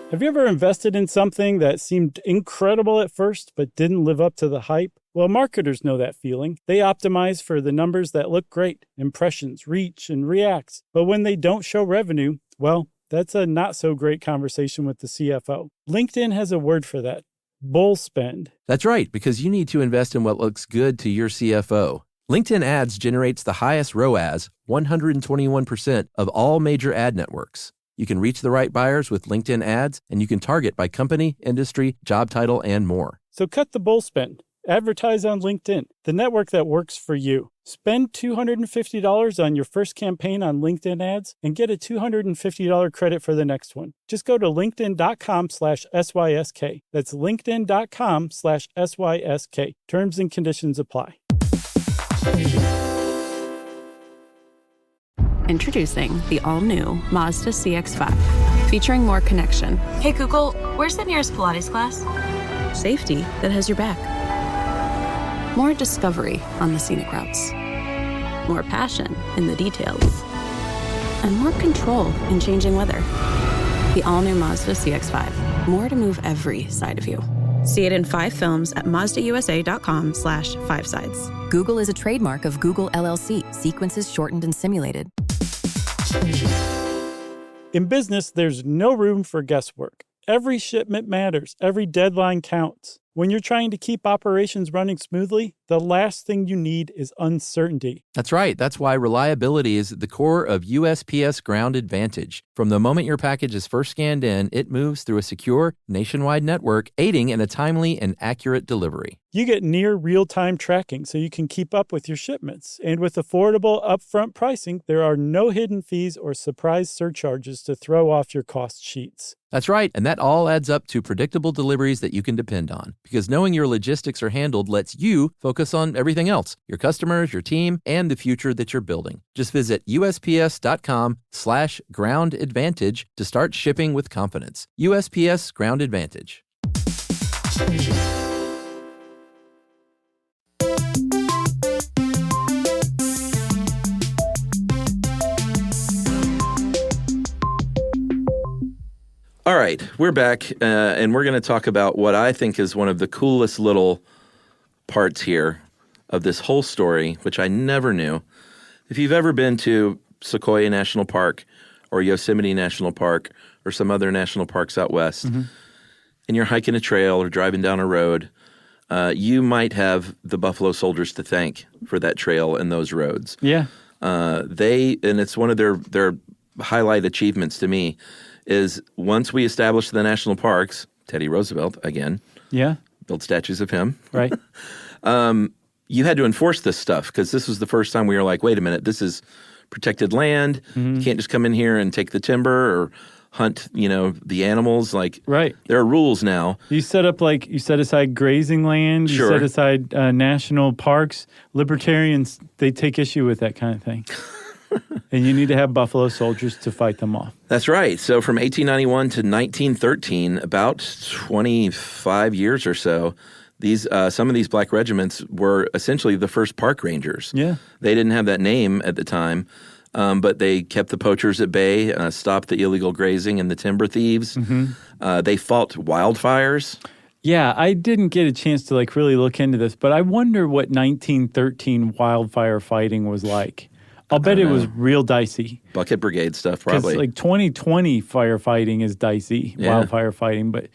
Have you ever invested in something that seemed incredible at first but didn't live up to the hype? Well, marketers know that feeling. They optimize for the numbers that look great, impressions, reach, and reacts. But when they don't show revenue, well, that's a not so great conversation with the CFO. LinkedIn has a word for that: bull spend. That's right, because you need to invest in what looks good to your CFO. LinkedIn Ads generates the highest ROAS, 121% of all major ad networks. You can reach the right buyers with LinkedIn Ads, and you can target by company, industry, job title, and more. So cut the bull spend. Advertise on LinkedIn, the network that works for you. Spend $250 on your first campaign on LinkedIn Ads and get a $250 credit for the next one. Just go to linkedin.com/SYSK. That's linkedin.com/SYSK. Terms and conditions apply. Introducing the all-new Mazda CX-5, featuring more connection. Hey Google, where's the nearest Pilates class? Safety that has your back. More discovery on the scenic routes. More passion in the details. And more control in changing weather. The all-new Mazda CX-5. More to move every side of you. See it in 5 films at MazdaUSA.com/5sides. Google is a trademark of Google LLC. Sequences shortened and simulated. In business, there's no room for guesswork. Every shipment matters. Every deadline counts. When you're trying to keep operations running smoothly, the last thing you need is uncertainty. That's right. That's why reliability is at the core of USPS Ground Advantage. From the moment your package is first scanned in, it moves through a secure, nationwide network, aiding in a timely and accurate delivery. You get near real-time tracking so you can keep up with your shipments. And with affordable upfront pricing, there are no hidden fees or surprise surcharges to throw off your cost sheets. That's right, and that all adds up to predictable deliveries that you can depend on. Because knowing your logistics are handled lets you focus on everything else, your customers, your team, and the future that you're building. Just visit USPS.com/Ground Advantage to start shipping with confidence. USPS Ground Advantage. All right, we're back, and we're going to talk about what I think is one of the coolest little parts here of this whole story, which I never knew. If you've ever been to Sequoia National Park or Yosemite National Park or some other national parks out west, and you're hiking a trail or driving down a road, you might have the Buffalo Soldiers to thank for that trail and those roads. Yeah. And it's one of their highlight achievements to me, is once we established the national parks, Teddy Roosevelt, again, built statues of him. Right. You had to enforce this stuff because this was the first time we were like, wait a minute, this is protected land. You can't just come in here and take the timber or hunt, the animals. Like, right. There are rules now. You set aside grazing land. Sure. You set aside national parks. Libertarians, they take issue with that kind of thing. And you need to have Buffalo Soldiers to fight them off. That's right. So from 1891 to 1913, about 25 years or so, some of these black regiments were essentially the first park rangers. Yeah. They didn't have that name at the time, but they kept the poachers at bay, stopped the illegal grazing and the timber thieves. They fought wildfires. Yeah, I didn't get a chance to really look into this, but I wonder what 1913 wildfire fighting was like. I'll bet it was real dicey. Bucket Brigade stuff, probably. Because 2020 firefighting is dicey, wildfire fighting, but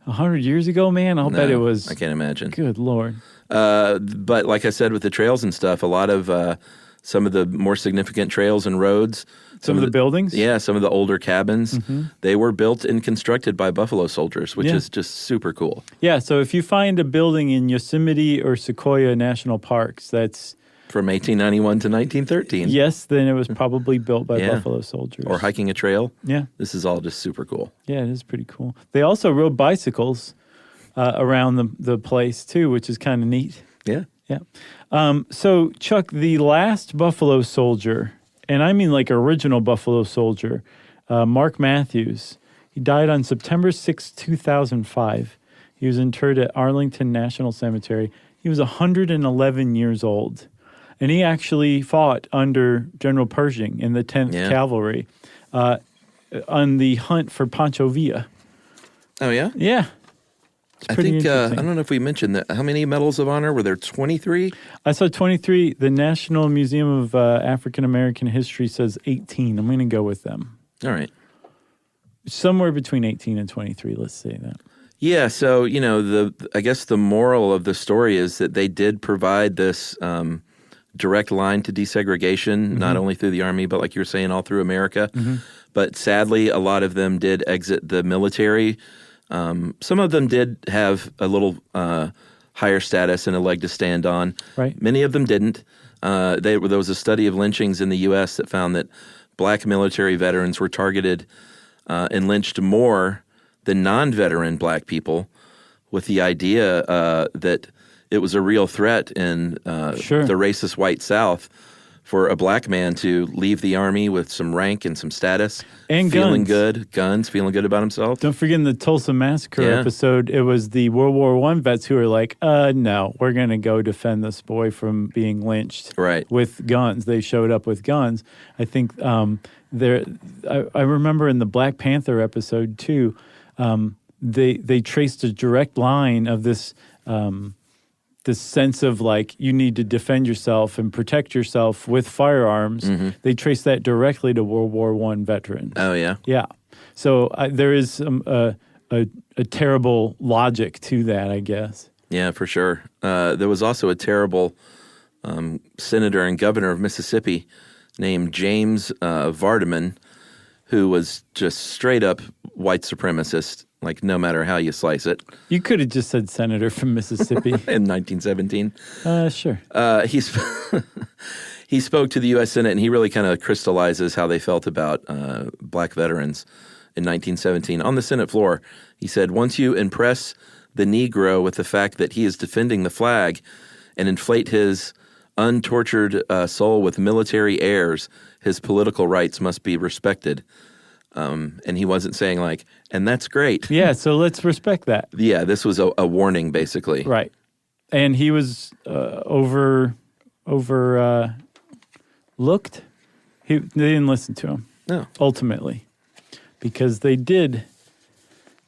100 years ago, man, I'll bet it was. I can't imagine. Good Lord. But like I said, with the trails and stuff, a lot of some of the more significant trails and roads. Some of the buildings? Yeah, some of the older cabins. They were built and constructed by Buffalo Soldiers, which is just super cool. Yeah, so if you find a building in Yosemite or Sequoia National Parks that's from 1891 to 1913. Yes, then it was probably built by Buffalo Soldiers. Or hiking a trail. Yeah. This is all just super cool. Yeah, it is pretty cool. They also rode bicycles around the place, too, which is kind of neat. Yeah. Yeah. So, Chuck, the last Buffalo Soldier, and I mean original Buffalo Soldier, Mark Matthews, he died on September 6, 2005. He was interred at Arlington National Cemetery. He was 111 years old. And he actually fought under General Pershing in the 10th Cavalry on the hunt for Pancho Villa. Oh, yeah? Yeah. I think, I don't know if we mentioned that. How many medals of honor? Were there 23? I saw 23. The National Museum of African American History says 18. I'm going to go with them. All right. Somewhere between 18 and 23, let's say that. Yeah, so, I guess the moral of the story is that they did provide this direct line to desegregation, not only through the Army, but like you were saying, all through America. But sadly, a lot of them did exit the military. Some of them did have a little higher status and a leg to stand on. Right. Many of them didn't. There was a study of lynchings in the U.S. that found that black military veterans were targeted and lynched more than non-veteran black people, with the idea that it was a real threat in the racist white South for a black man to leave the Army with some rank and some status. And feeling guns. Feeling good about himself. Don't forget in the Tulsa Massacre episode, it was the World War I vets who were like, no, we're going to go defend this boy from being lynched with guns. They showed up with guns. I think I remember in the Black Panther episode, too, they traced a direct line of this this sense of you need to defend yourself and protect yourself with firearms. They trace that directly to World War I veterans. Oh, yeah? Yeah. So there is a terrible logic to that, I guess. Yeah, for sure. There was also a terrible senator and governor of Mississippi named James Vardaman, who was just straight up white supremacist, like no matter how you slice it. You could have just said senator from Mississippi. In 1917. Sure. He spoke to the U.S. Senate, and he really kind of crystallizes how they felt about black veterans in 1917. On the Senate floor, he said, "Once you impress the Negro with the fact that he is defending the flag and inflate his untortured soul with military airs, his political rights must be respected." And he wasn't saying like, and that's great. Yeah, so let's respect that. Yeah, this was a warning, basically. Right. And he was overlooked. They didn't listen to him. No. Ultimately. Because they did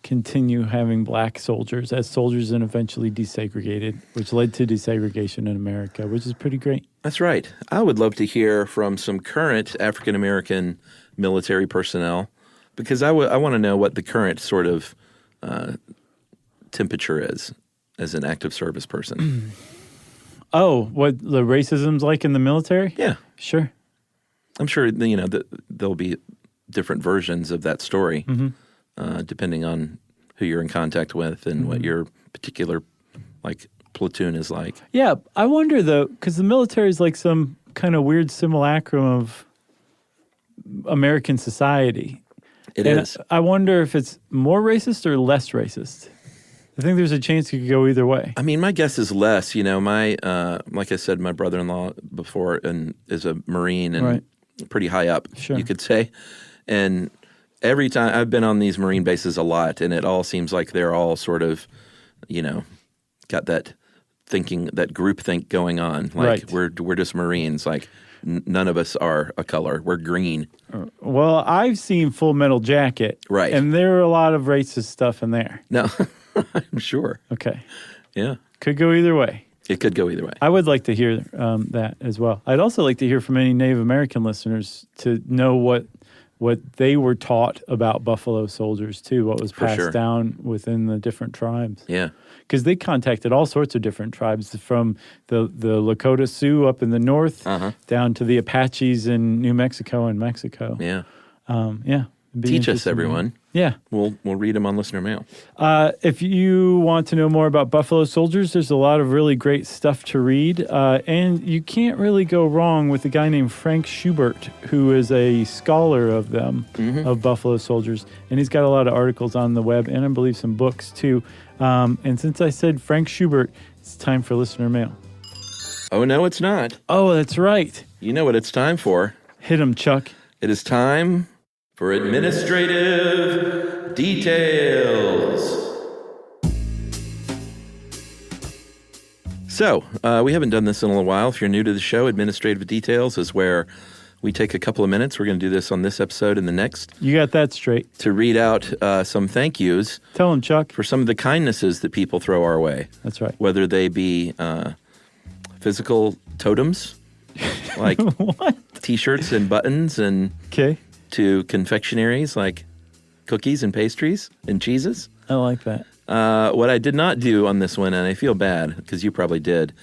continue having black soldiers as soldiers and eventually desegregated, which led to desegregation in America, which is pretty great. That's right. I would love to hear from some current African-American military personnel, because I want to know what the current sort of temperature is as an active service person. Oh, what the racism's like in the military? Yeah. Sure. I'm sure, there'll be different versions of that story, depending on who you're in contact with and what your particular, platoon is like. Yeah, I wonder, though, because the military is like some kind of weird simulacrum of American society. It is. I wonder if it's more racist or less racist. I think there's a chance it could go either way. I mean, my guess is less. My, like I said, my brother-in-law before is a Marine and pretty high up, you could say. And every time I've been on these Marine bases a lot, and it all seems like they're all sort of, got that thinking, that group think going on. Like we're just Marines. Like none of us are a color. We're green. Well, I've seen Full Metal Jacket. Right. And there are a lot of racist stuff in there. No, I'm sure. Okay. Yeah. Could go either way. It could go either way. I would like to hear that as well. I'd also like to hear from any Native American listeners to know what they were taught about Buffalo Soldiers, too, what was passed down within the different tribes. Yeah. Because they contacted all sorts of different tribes, from the Lakota Sioux up in the north down to the Apaches in New Mexico and Mexico. Yeah. Yeah. Teach us, everyone. Yeah. We'll read them on listener mail. If you want to know more about Buffalo Soldiers, there's a lot of really great stuff to read. And you can't really go wrong with a guy named Frank Schubert, who is a scholar of them, of Buffalo Soldiers. And he's got a lot of articles on the web and I believe some books too. And since I said Frank Schubert, it's time for listener mail. Oh, no, it's not. Oh, that's right. You know what it's time for. Hit him, Chuck. It is time for administrative details. So, we haven't done this in a little while. If you're new to the show, administrative details is where we take a couple of minutes. We're going to do this on this episode and the next. You got that straight. To read out some thank yous. Tell him, Chuck. For some of the kindnesses that people throw our way. That's right. Whether they be physical totems, like what? T-shirts and buttons, and to confectionaries like cookies and pastries and cheeses. I like that. What I did not do on this one, and I feel bad because you probably did,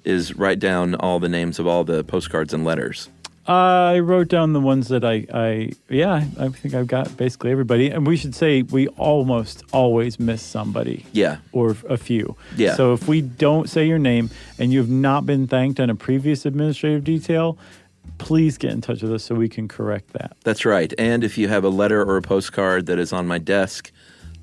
is write down all the names of all the postcards and letters. I wrote down the ones that I think I've got basically everybody. And we should say we almost always miss somebody. Yeah. Or a few. Yeah. So if we don't say your name and you've not been thanked on a previous administrative detail, please get in touch with us so we can correct that. That's right. And if you have a letter or a postcard that is on my desk,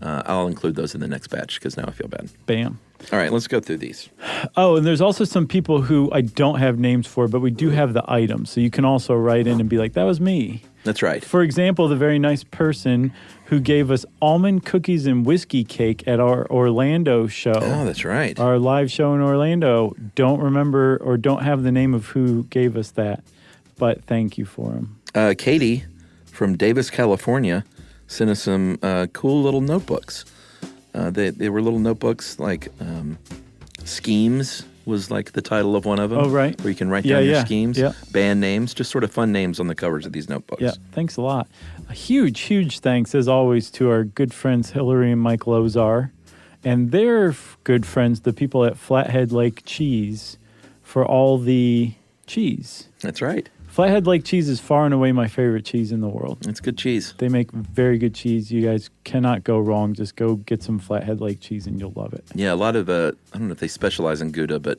I'll include those in the next batch because now I feel bad. Bam. All right, let's go through these. Oh, and there's also some people who I don't have names for, but we do have the items. So you can also write in and be like, that was me. That's right. For example, the very nice person who gave us almond cookies and whiskey cake at our Orlando show. Oh, that's right. Our live show in Orlando. Don't remember or don't have the name of who gave us that, but thank you for him. Katie from Davis, California, sent us some cool little notebooks. They were little notebooks like schemes was like the title of one of them. Oh, right. Where you can write down your schemes, Yeah. band names, just sort of fun names on the covers of these notebooks. Yeah, thanks a lot. A huge thanks, as always, to our good friends Hillary and Mike Lozar and their good friends, the people at Flathead Lake Cheese, for all the cheese. That's right. Flathead Lake Cheese is far and away my favorite cheese in the world. It's good cheese. They make very good cheese. You guys cannot go wrong. Just go get some Flathead Lake Cheese and you'll love it. Yeah, a lot of, I don't know if they specialize in Gouda, but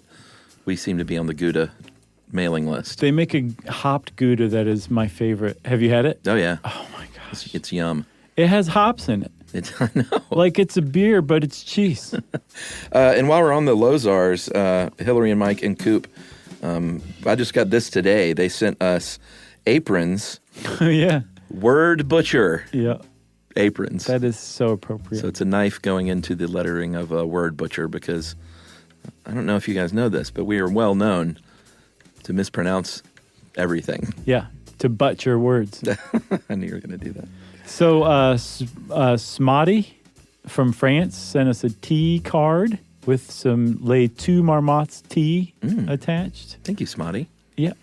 we seem to be on the Gouda mailing list. They make a hopped Gouda that is my favorite. Have you had it? Oh, yeah. Oh, my gosh. It's yum. It has hops in it. I know. Like it's a beer, but it's cheese. And while we're on the Lozars, Hillary and Mike and Coop, I just got this today. They sent us aprons. Yeah. Word Butcher Yeah. aprons. That is so appropriate. So it's a knife going into the lettering of a Word Butcher because I don't know if you guys know this, but we are well known to mispronounce everything. Yeah. To butcher words. I knew you were going to do that. So Smotty from France sent us a tea card with some Les Two Marmottes tea attached. Thank you, Smotty. Yeah.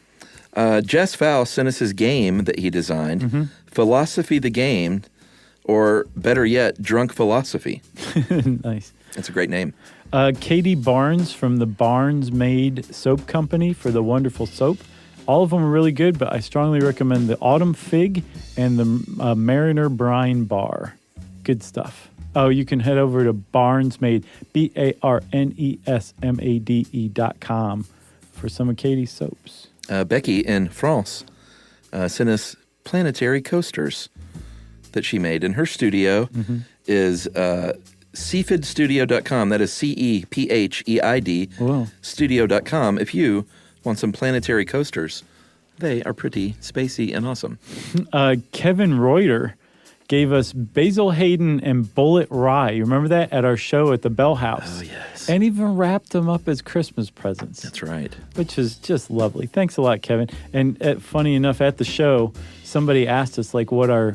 Jess Faust sent us his game that he designed, Philosophy the Game, or better yet, Drunk Philosophy. Nice. It's a great name. Katie Barnes from the Barnes Made Soap Company for the wonderful soap. All of them are really good, but I strongly recommend the Autumn Fig and the Mariner Brine Bar. Good stuff. Oh, you can head over to Barnesmade, BARNESMADE.com for some of Katie's soaps. Becky in France sent us planetary coasters that she made. And her studio is cephidstudio.com. That is CEPHEID Wow. studio.com. If you want some planetary coasters, they are pretty spacey and awesome. Kevin Reuter gave us Basil Hayden and Bullet Rye. You remember that at our show at the Bell House? Oh, yes. And even wrapped them up as Christmas presents. That's right. Which is just lovely. Thanks a lot, Kevin. And funny enough, at the show, somebody asked us like what our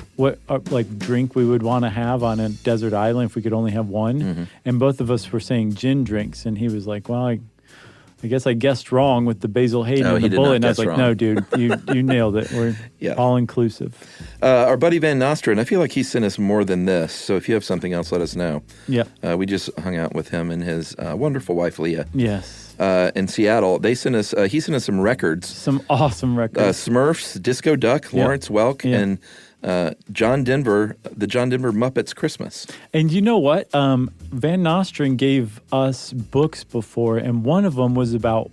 drink we would want to have on a desert island if we could only have one. And both of us were saying gin drinks, and he was like, "Well, I guess I guessed wrong with the Basil Hayden and the Bullet." And I was like, "No, dude, you nailed it. We're all inclusive." Our buddy Van Nostrand, I feel like he sent us more than this. So if you have something else, let us know. Yeah. We just hung out with him and his wonderful wife, Leah. Yes. In Seattle. They sent us, he sent us some records. Some awesome records. Smurfs, Disco Duck, Lawrence Welk, and John Denver, the John Denver Muppets Christmas. And you know what? Van Nostrand gave us books before, and one of them was about,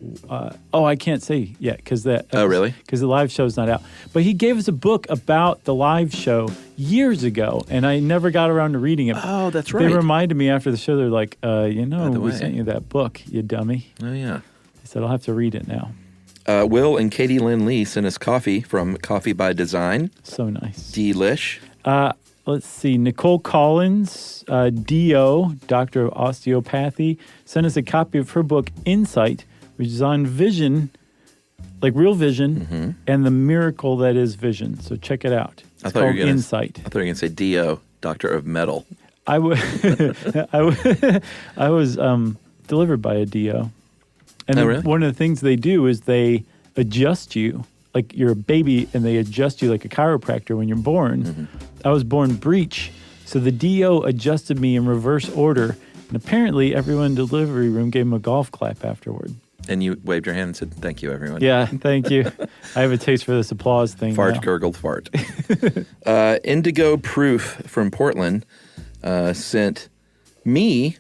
I can't say yet because that. Oh, really? Because the live show's not out. But he gave us a book about the live show years ago, and I never got around to reading it. Oh, that's right. They reminded me after the show, they're like, we way. sent you that book, you dummy. Oh, yeah. I said, I'll have to read it now. Will and Katie Lynn Lee sent us coffee from Coffee by Design. So nice. Delish. Let's see. Nicole Collins, DO, Doctor of Osteopathy, sent us a copy of her book, Insight, which is on vision, like real vision, and the miracle that is vision. So check it out. It's called Insight. I thought you were going to say DO, Doctor of Metal. I was delivered by a DO. And really? One of the things they do is they adjust you like you're a baby, and they adjust you like a chiropractor when you're born. I was born breech, so the DO adjusted me in reverse order, and apparently everyone in the delivery room gave him a golf clap afterward. And you waved your hand and said, "Thank you, everyone." Yeah, thank you. I have a taste for this applause thing. Fart, now. gurgled, fart. Indigo Proof from Portland sent me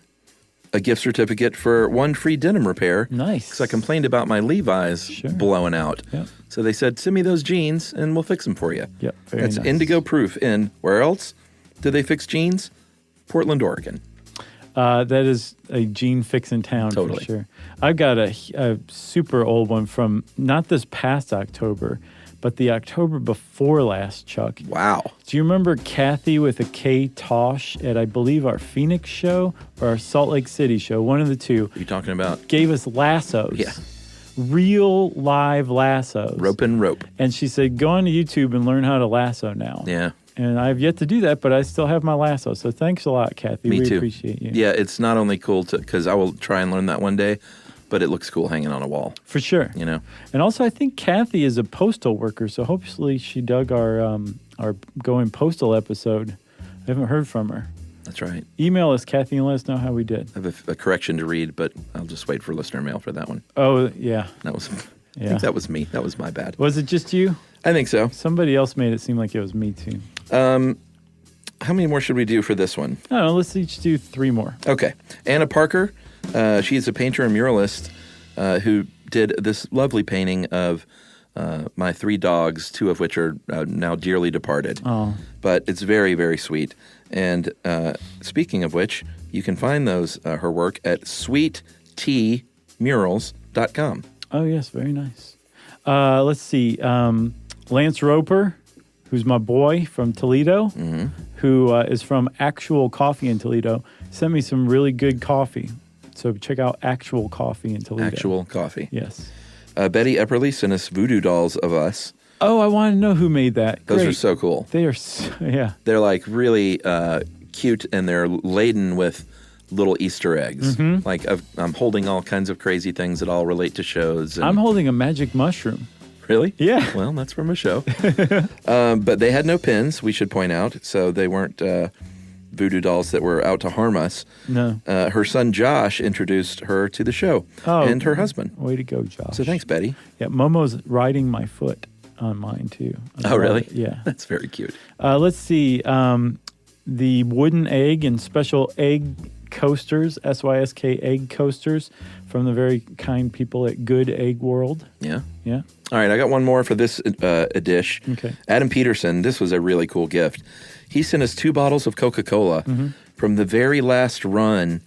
a gift certificate for one free denim repair. Nice. Because I complained about my Levi's blowing out. Yep. So they said, send me those jeans and we'll fix them for you. Yep, very That's nice. Indigo Proof. And where else do they fix jeans? Portland, Oregon. That is a jean fix in town Totally. for sure. I've got a super old one from not this past October, but the October before last, Chuck. Wow. Do you remember Kathy with a K Tosh at, I believe, our Phoenix show or our Salt Lake City show? One of the two. What are you talking about? Gave us lassos. Yeah. Real live lassos. Rope and rope. And she said, go on to YouTube and learn how to lasso now. Yeah. And I've yet to do that, but I still have my lasso. So thanks a lot, Kathy. Me we too. appreciate you. Yeah, it's not only cool to, because I will try and learn that one day, but it looks cool hanging on a wall. For sure. You know? And also, I think Kathy is a postal worker, so hopefully she dug our Going Postal episode. I haven't heard from her. That's right. Email us, Kathy, and let us know how we did. I have a correction to read, but I'll just wait for listener mail for that one. Oh, yeah. I think that was me. That was my bad. Was it just you? I think so. Somebody else made it seem like it was me, too. How many more should we do for this one? I don't know. Let's each do 3 more. Okay. Anna Parker, she's a painter and muralist who did this lovely painting of my 3 dogs, 2 of which are now dearly departed. Oh. But it's very, very sweet. And speaking of which, you can find her work at sweettmurals.com. Oh, yes. Very nice. Let's see. Lance Roper, who's my boy from Toledo, who is from Actual Coffee in Toledo, sent me some really good coffee. So check out Actual Coffee in Toledo. Actual Coffee. Yes. Betty Epperly sent us voodoo dolls of us. Oh, I want to know who made that. Those Great. are so cool. They are, yeah. They're like really cute, and they're laden with little Easter eggs. Like I'm holding all kinds of crazy things that all relate to shows. I'm holding a magic mushroom. Really? Yeah. Well, that's from a show. But they had no pins, we should point out, so they weren't voodoo dolls that were out to harm us. No. Her son Josh introduced her to the show, and her husband. Way to go, Josh. So thanks, Betty. Yeah, Momo's riding my foot on mine, too. Oh, really? Yeah. That's very cute. Let's see. The wooden egg and special egg coasters, SYSK egg coasters from the very kind people at Good Egg World. Yeah. Yeah. All right, I got one more for this dish. Okay. Adam Peterson, this was a really cool gift. He sent us 2 bottles of Coca-Cola from the very last run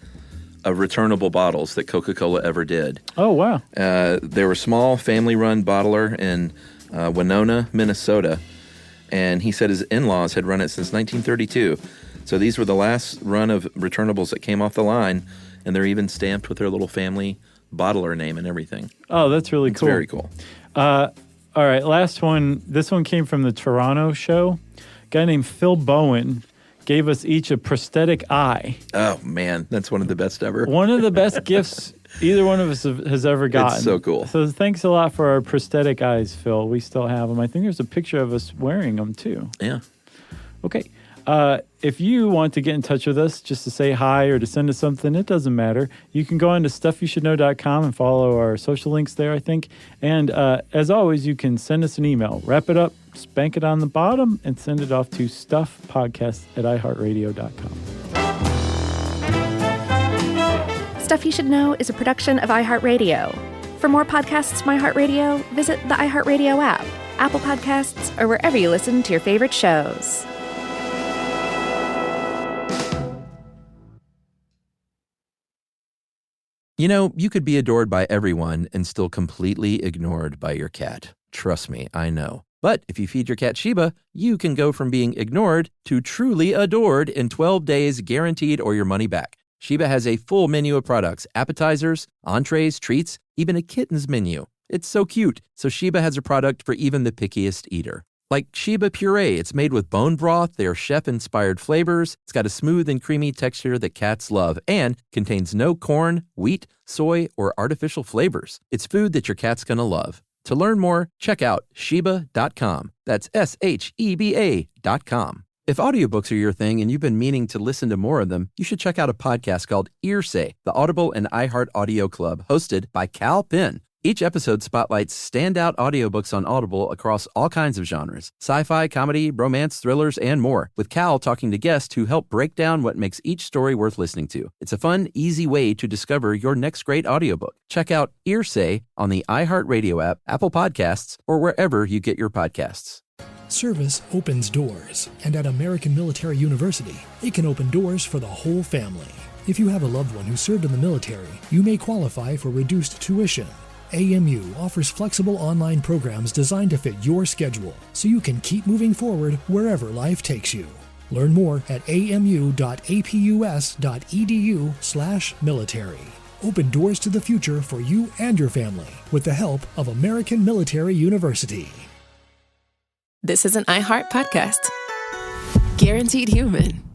of returnable bottles that Coca-Cola ever did. Oh, wow. They were a small family-run bottler in Winona, Minnesota, and he said his in-laws had run it since 1932. So these were the last run of returnables that came off the line, and they're even stamped with their little family bottler name and everything. Oh, that's really cool. It's very cool. All right, last one. This one came from the Toronto show. A guy named Phil Bowen gave us each a prosthetic eye. Oh, man, that's one of the best ever. One of the best gifts either one of us has ever gotten. It's so cool. So thanks a lot for our prosthetic eyes, Phil. We still have them. I think there's a picture of us wearing them, too. Yeah. Okay. If you want to get in touch with us just to say hi or to send us something, it doesn't matter. You can go on to stuffyoushouldknow.com and follow our social links there, I think. And as always, you can send us an email. Wrap it up, spank it on the bottom, and send it off to stuffpodcast@iheartradio.com. Stuff You Should Know is a production of iHeartRadio. For more podcasts from iHeartRadio, visit the iHeartRadio app, Apple Podcasts, or wherever you listen to your favorite shows. You know, you could be adored by everyone and still completely ignored by your cat. Trust me, I know. But if you feed your cat Sheba, you can go from being ignored to truly adored in 12 days, guaranteed, or your money back. Sheba has a full menu of products, appetizers, entrees, treats, even a kitten's menu. It's so cute. So Sheba has a product for even the pickiest eater. Like Sheba Puree, it's made with bone broth, they are chef-inspired flavors, it's got a smooth and creamy texture that cats love, and contains no corn, wheat, soy, or artificial flavors. It's food that your cat's gonna love. To learn more, check out Sheba.com. That's SHEBA.com. If audiobooks are your thing and you've been meaning to listen to more of them, you should check out a podcast called Earsay, the Audible and iHeart Audio Club, hosted by Cal Penn. Each episode spotlights standout audiobooks on Audible across all kinds of genres: sci-fi, comedy, romance, thrillers, and more, with Cal talking to guests who help break down what makes each story worth listening to. It's a fun, easy way to discover your next great audiobook. Check out Earsay on the iHeartRadio app, Apple Podcasts, or wherever you get your podcasts. Service opens doors, and at American Military University, it can open doors for the whole family. If you have a loved one who served in the military, you may qualify for reduced tuition. AMU offers flexible online programs designed to fit your schedule, so you can keep moving forward wherever life takes you. Learn more at amu.apus.edu/military. Open doors to the future for you and your family with the help of American Military University. This is an iHeart podcast. Guaranteed Human.